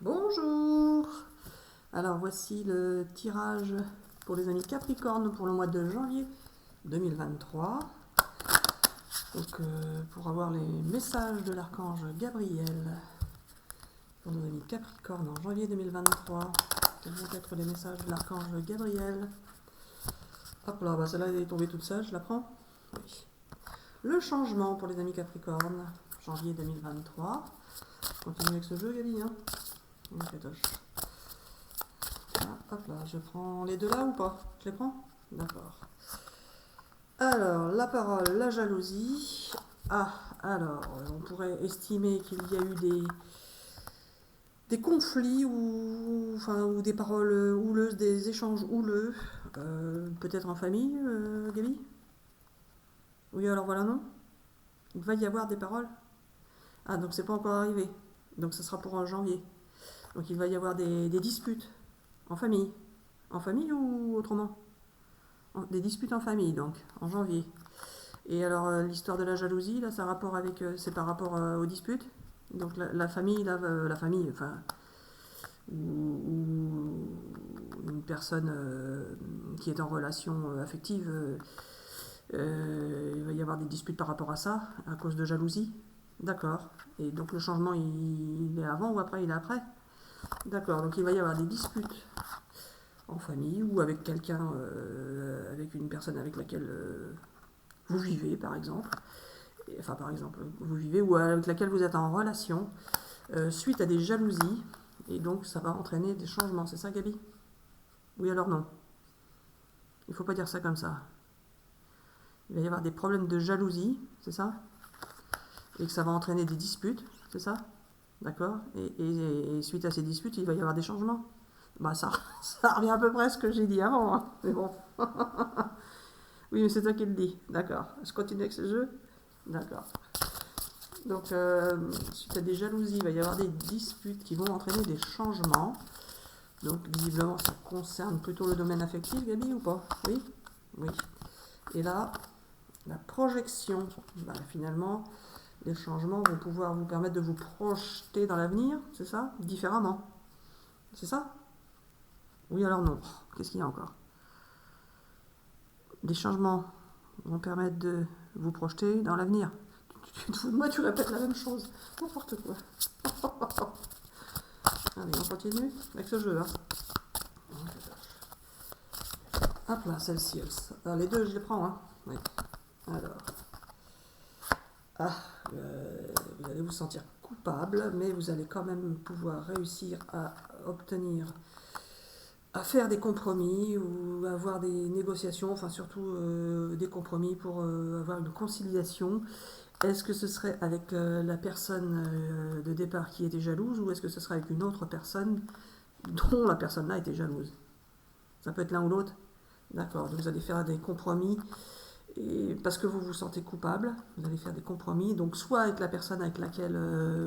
Bonjour. Alors voici le tirage pour les amis Capricorne pour le mois de janvier 2023. Donc pour avoir les messages de l'archange Gabriel pour nos amis Capricorne en janvier 2023. Quels vont être les messages de l'archange Gabriel? Hop là, celle-là elle est tombée toute seule, je la prends. Oui. Le changement pour les amis Capricorne, janvier 2023. Je continue avec ce jeu, Gabi, hein? Hop là, je prends les deux là ou pas? Je les prends? D'accord. Alors, la parole, la jalousie. Ah, alors, on pourrait estimer qu'il y a eu des conflits ou des paroles houleuses, des échanges houleux. Peut-être en famille, Gabi? Oui, alors voilà, non? Il va y avoir des paroles? Ah, donc c'est pas encore arrivé. Donc ce sera pour en janvier. Donc il va y avoir des disputes en famille. En famille ou autrement? Des disputes en famille, donc, en janvier. Et alors, l'histoire de la jalousie, là, ça a rapport avec, c'est par rapport aux disputes. Donc la famille, là, la famille, enfin, ou une personne qui est en relation affective, il va y avoir des disputes par rapport à ça, à cause de jalousie. D'accord. Et donc le changement, il est avant ou après? Il est après? D'accord. Donc il va y avoir des disputes en famille ou avec quelqu'un, avec une personne avec laquelle vous vivez, par exemple. Enfin, par exemple, vous vivez ou avec laquelle vous êtes en relation, suite à des jalousies. Et donc ça va entraîner des changements. C'est ça, Gabi? Oui, alors non. Il ne faut pas dire ça comme ça. Il va y avoir des problèmes de jalousie, c'est ça? Et que ça va entraîner des disputes, c'est ça? D'accord. Et suite à ces disputes, il va y avoir des changements. Bah ça revient à peu près à ce que j'ai dit avant, hein. Mais bon. Oui, mais c'est toi qui le dis. D'accord. Je continue avec ce jeu? D'accord. Donc, suite à des jalousies, il va y avoir des disputes qui vont entraîner des changements. Donc, visiblement, ça concerne plutôt le domaine affectif, Gabi, ou pas? Oui? Oui. Et là, la projection, finalement, les changements vont pouvoir vous permettre de vous projeter dans l'avenir, c'est ça? Différemment. C'est ça? Oui, alors non. Qu'est-ce qu'il y a encore? Les changements vont permettre de vous projeter dans l'avenir. Tu te fous de moi, tu répètes la même chose. N'importe quoi. Allez, on continue avec ce jeu. Hein. Hop là, celle-ci. Les deux, je les prends. Hein. Oui. Alors. Ah, vous allez vous sentir coupable, mais vous allez quand même pouvoir réussir à obtenir, à faire des compromis ou avoir des négociations, enfin surtout des compromis pour avoir une conciliation. Est-ce que ce serait avec la personne de départ qui était jalouse ou est-ce que ce serait avec une autre personne dont la personne-là était jalouse? Ça peut être l'un ou l'autre. D'accord, donc vous allez faire des compromis et parce que vous vous sentez coupable, vous allez faire des compromis. Donc soit avec la personne avec laquelle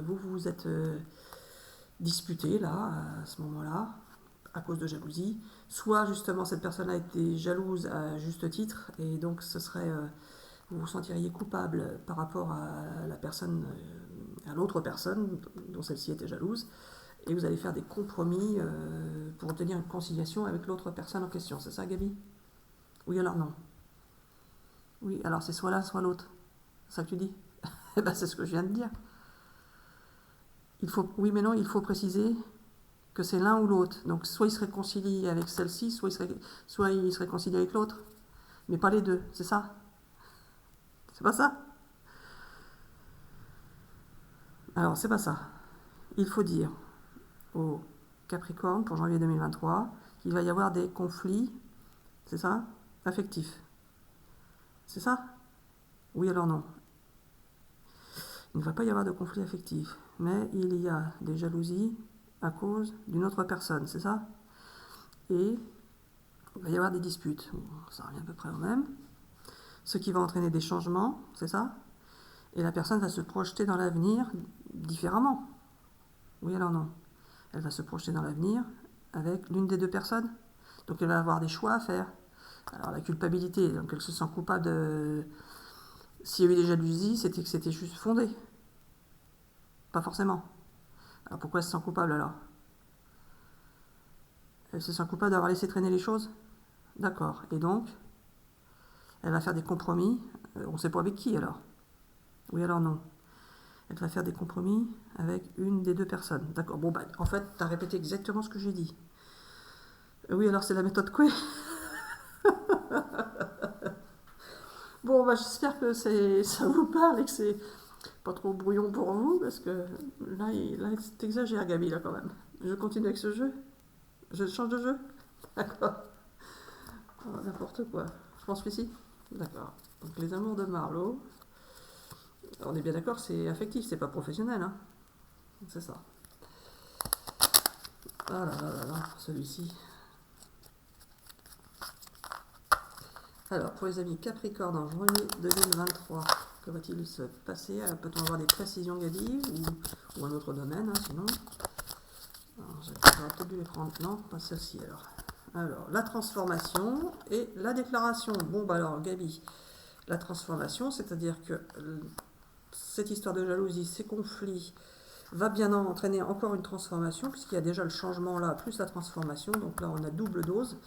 vous vous êtes disputé là, à ce moment-là, à cause de jalousie, soit justement cette personne-là était jalouse à juste titre et donc ce serait vous vous sentiriez coupable par rapport à la personne, à l'autre personne dont celle-ci était jalouse, et vous allez faire des compromis pour obtenir une conciliation avec l'autre personne en question. C'est ça, Gabi? Oui, alors non. Oui, alors c'est soit l'un, soit l'autre. C'est ça que tu dis? Eh ben c'est ce que je viens de dire. Oui, mais non, il faut préciser que c'est l'un ou l'autre. Donc soit il se réconcilie avec celle-ci, soit il se réconcilie avec l'autre. Mais pas les deux, c'est ça? C'est pas ça? Alors, c'est pas ça. Il faut dire au Capricorne pour janvier 2023 qu'il va y avoir des conflits, c'est ça? Affectifs. C'est ça? Oui, alors non. Il ne va pas y avoir de conflit affectif, mais il y a des jalousies à cause d'une autre personne, c'est ça? Et il va y avoir des disputes. Bon, ça revient à peu près au même. Ce qui va entraîner des changements, c'est ça? Et la personne va se projeter dans l'avenir différemment. Oui, alors non. Elle va se projeter dans l'avenir avec l'une des deux personnes. Donc elle va avoir des choix à faire. Alors la culpabilité, donc elle se sent coupable de... S'il y a eu des jalousies, c'était que c'était juste fondé. Pas forcément. Alors pourquoi elle se sent coupable alors? Elle se sent coupable d'avoir laissé traîner les choses. D'accord. Et donc, elle va faire des compromis. On ne sait pas avec qui alors. Oui, alors non. Elle va faire des compromis avec une des deux personnes. D'accord. Bon, bah, en fait, tu as répété exactement ce que j'ai dit. Oui, alors c'est la méthode Coué. Bon, bah, j'espère que ça vous parle et que c'est pas trop brouillon pour vous, parce que là t'exagères, Gabi, là, quand même. Je continue avec ce jeu. Je change de jeu. D'accord. Oh, n'importe quoi. Je pense que si. D'accord. Donc, les amours de Marlowe. On est bien d'accord, c'est affectif, c'est pas professionnel, hein. C'est ça. Ah là là là là, celui-ci. Alors, pour les amis Capricorne en janvier 2023, que va-t-il se passer? Peut-on avoir des précisions, Gabi, ou un autre domaine, hein, sinon? J'aurais peut-être dû les prendre. Non, pas celle-ci alors. Alors, la transformation et la déclaration. Bon, bah alors, Gabi, la transformation, c'est-à-dire que cette histoire de jalousie, ces conflits, va bien entraîner encore une transformation, puisqu'il y a déjà le changement là, plus la transformation. Donc là, on a double dose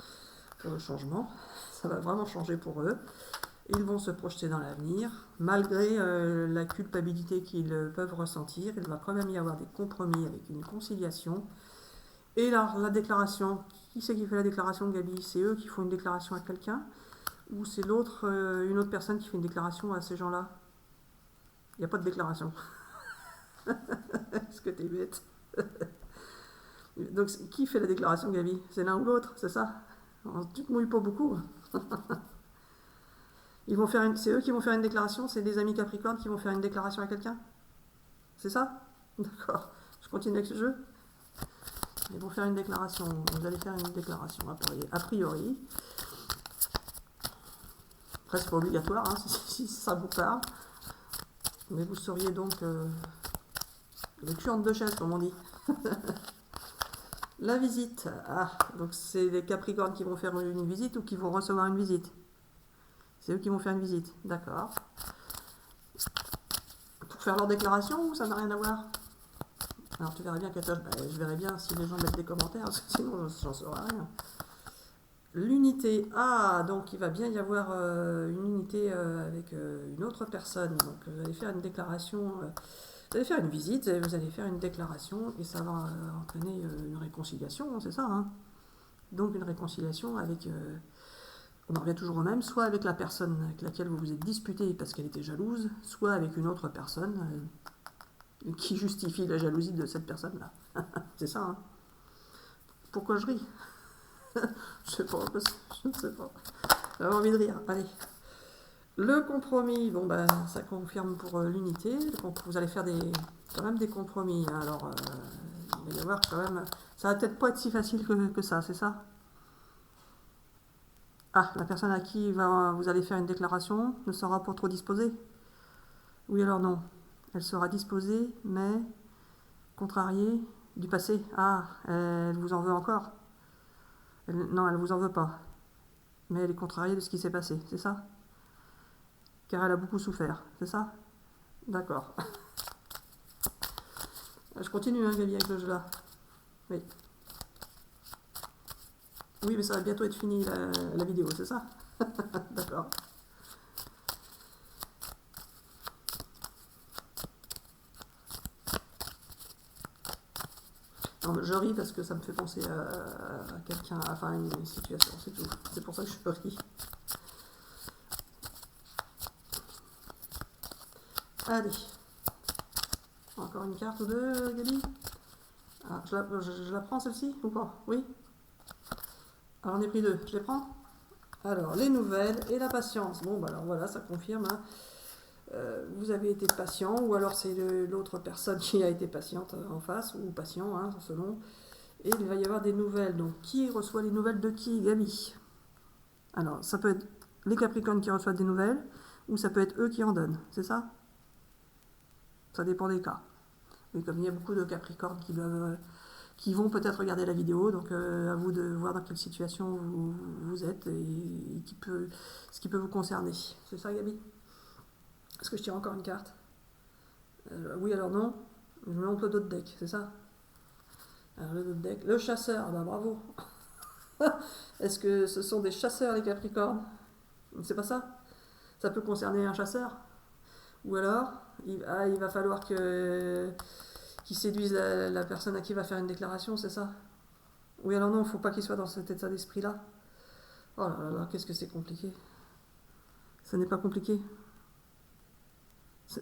pour le changement. Ça va vraiment changer pour eux. Ils vont se projeter dans l'avenir. Malgré la culpabilité qu'ils peuvent ressentir, il va quand même y avoir des compromis avec une conciliation. Et la déclaration, qui c'est qui fait la déclaration, Gabi? C'est eux qui font une déclaration à quelqu'un? Ou c'est l'autre, une autre personne qui fait une déclaration à ces gens-là? Il n'y a pas de déclaration. Est-ce que t'es bête? Donc, qui fait la déclaration, Gabi? C'est l'un ou l'autre, c'est ça? Tu te mouilles pas beaucoup. C'est eux qui vont faire une déclaration? C'est des amis Capricorne qui vont faire une déclaration à quelqu'un? C'est ça? D'accord. Je continue avec ce jeu. Ils vont faire une déclaration. Vous allez faire une déclaration, a priori. Presque pas obligatoire, hein, si ça vous parle. Mais vous seriez donc le cul entre deux chaises, comme on dit. La visite. Ah, donc c'est les Capricornes qui vont faire une visite ou qui vont recevoir une visite? C'est eux qui vont faire une visite, d'accord. Pour faire leur déclaration ou ça n'a rien à voir? Alors tu verras bien que je verrai bien si les gens mettent des commentaires, parce que sinon j'en saurai rien. L'unité. Ah, donc il va bien y avoir une unité avec une autre personne. Donc vous allez faire une déclaration, vous allez faire une visite, et vous allez faire une déclaration, et ça va entraîner une réconciliation, c'est ça, hein. Donc une réconciliation avec, on en revient toujours au même, soit avec la personne avec laquelle vous vous êtes disputé parce qu'elle était jalouse, soit avec une autre personne qui justifie la jalousie de cette personne-là. C'est ça, hein. Pourquoi je ris? Je sais pas, je ne sais pas. J'avais envie de rire. Allez. Le compromis, bon ben ça confirme pour l'unité. Vous allez faire quand même des compromis. Alors, il va y avoir quand même. Ça va peut-être pas être si facile que ça, c'est ça? Ah, la personne à qui vous allez faire une déclaration ne sera pas trop disposée? Oui, alors non. Elle sera disposée, mais contrariée du passé. Ah, elle vous en veut encore? Non, elle vous en veut pas. Mais elle est contrariée de ce qui s'est passé, c'est ça? Car elle a beaucoup souffert, c'est ça? D'accord. Je continue, hein, Gabi, avec le jeu là. Oui. Oui, mais ça va bientôt être fini la vidéo, c'est ça? D'accord. Non, je ris parce que ça me fait penser à quelqu'un, enfin à une situation, c'est tout. C'est pour ça que je ris. Allez. Encore une carte ou deux, Gabi? Ah, je la prends celle-ci ou pas? Oui? Alors on est pris deux, je les prends? Alors, les nouvelles et la patience. Bon, bah alors voilà, ça confirme, hein. Vous avez été patient, ou alors c'est l'autre personne qui a été patiente en face, ou patient, hein, selon. Et il va y avoir des nouvelles. Donc, qui reçoit les nouvelles de qui, Gabi? Alors, ça peut être les Capricornes qui reçoivent des nouvelles, ou ça peut être eux qui en donnent, c'est ça? Ça dépend des cas. Et comme il y a beaucoup de Capricornes qui vont peut-être regarder la vidéo, donc à vous de voir dans quelle situation vous êtes et ce qui peut vous concerner. C'est ça, Gabi? Est-ce que je tire encore une carte? Oui, alors non. Je me montre le dos de deck, c'est ça? Alors le dos de deck. Le chasseur, bah bravo. Est-ce que ce sont des chasseurs, les Capricornes? C'est pas ça? Ça peut concerner un chasseur? Ou alors, il va falloir qu'il séduise la personne à qui il va faire une déclaration, c'est ça? Oui, alors non, il ne faut pas qu'il soit dans cet état d'esprit-là. Oh là là, là, qu'est-ce que c'est compliqué. Ce n'est pas compliqué.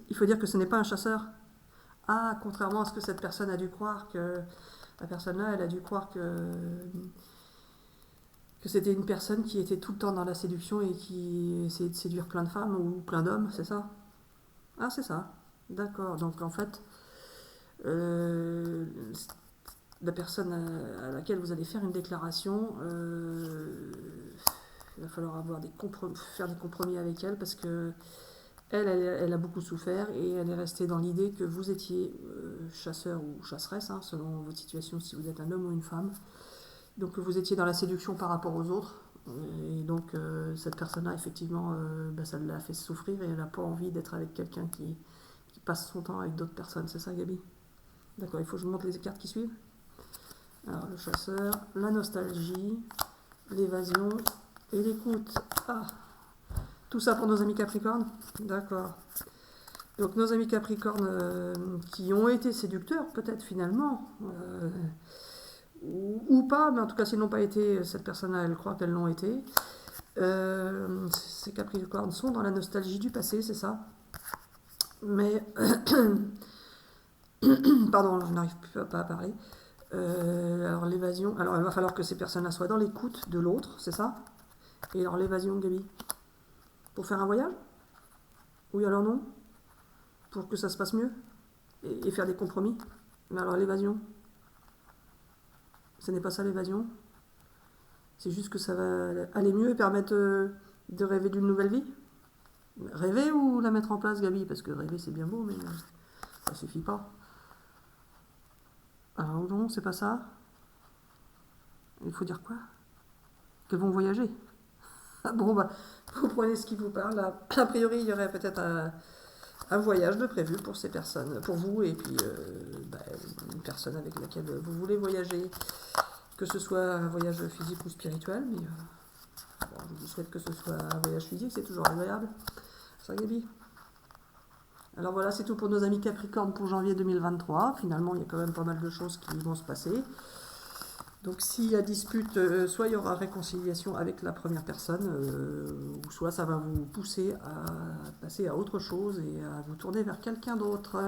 Il faut dire que ce n'est pas un chasseur. Ah, contrairement à ce que cette personne a dû croire, que la personne-là, elle a dû croire que c'était une personne qui était tout le temps dans la séduction et qui essayait de séduire plein de femmes ou plein d'hommes, c'est ça? Ah, c'est ça. D'accord. Donc en fait, euh, la personne à laquelle vous allez faire une déclaration, il va falloir faire des compromis avec elle parce que elle a beaucoup souffert et elle est restée dans l'idée que vous étiez chasseur ou chasseresse, hein, selon votre situation, si vous êtes un homme ou une femme. Donc vous étiez dans la séduction par rapport aux autres. Et donc cette personne-là, effectivement, ça l'a fait souffrir et elle n'a pas envie d'être avec quelqu'un qui passe son temps avec d'autres personnes. C'est ça, Gabi? D'accord, il faut que je vous montre les cartes qui suivent. Alors, le chasseur, la nostalgie, l'évasion et l'écoute. Ah, tout ça pour nos amis Capricornes? D'accord. Donc nos amis Capricornes qui ont été séducteurs, peut-être finalement, ou pas, mais en tout cas s'ils n'ont pas été, cette personne-là, elle croit qu'elles l'ont été. Ces Capricornes sont dans la nostalgie du passé, c'est ça? Mais, pardon, je n'arrive pas à parler. Alors l'évasion, alors il va falloir que ces personnes-là soient dans l'écoute de l'autre, c'est ça? Et alors l'évasion, Gabi? Pour faire un voyage? Oui, alors non? Pour que ça se passe mieux? Et faire des compromis? Mais alors l'évasion? Ce n'est pas ça l'évasion? C'est juste que ça va aller mieux et permettre de rêver d'une nouvelle vie? Rêver ou la mettre en place, Gabi? Parce que rêver c'est bien beau, mais ça suffit pas. Alors non, c'est pas ça. Il faut dire quoi? Qu'elles vont voyager. Bon, bah, vous prenez ce qui vous parle. A priori, il y aurait peut-être un voyage de prévu pour ces personnes, pour vous, et puis une personne avec laquelle vous voulez voyager, que ce soit un voyage physique ou spirituel, mais bon, je vous souhaite que ce soit un voyage physique, c'est toujours agréable. Ça, Gabi? Alors voilà, c'est tout pour nos amis Capricorne pour janvier 2023. Finalement, il y a quand même pas mal de choses qui vont se passer. Donc s'il y a dispute, soit il y aura réconciliation avec la première personne, ou soit ça va vous pousser à passer à autre chose et à vous tourner vers quelqu'un d'autre.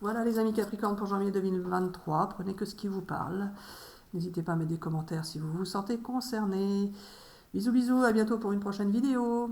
Voilà les amis Capricorne pour janvier 2023, prenez que ce qui vous parle. N'hésitez pas à mettre des commentaires si vous vous sentez concerné. Bisous bisous, à bientôt pour une prochaine vidéo.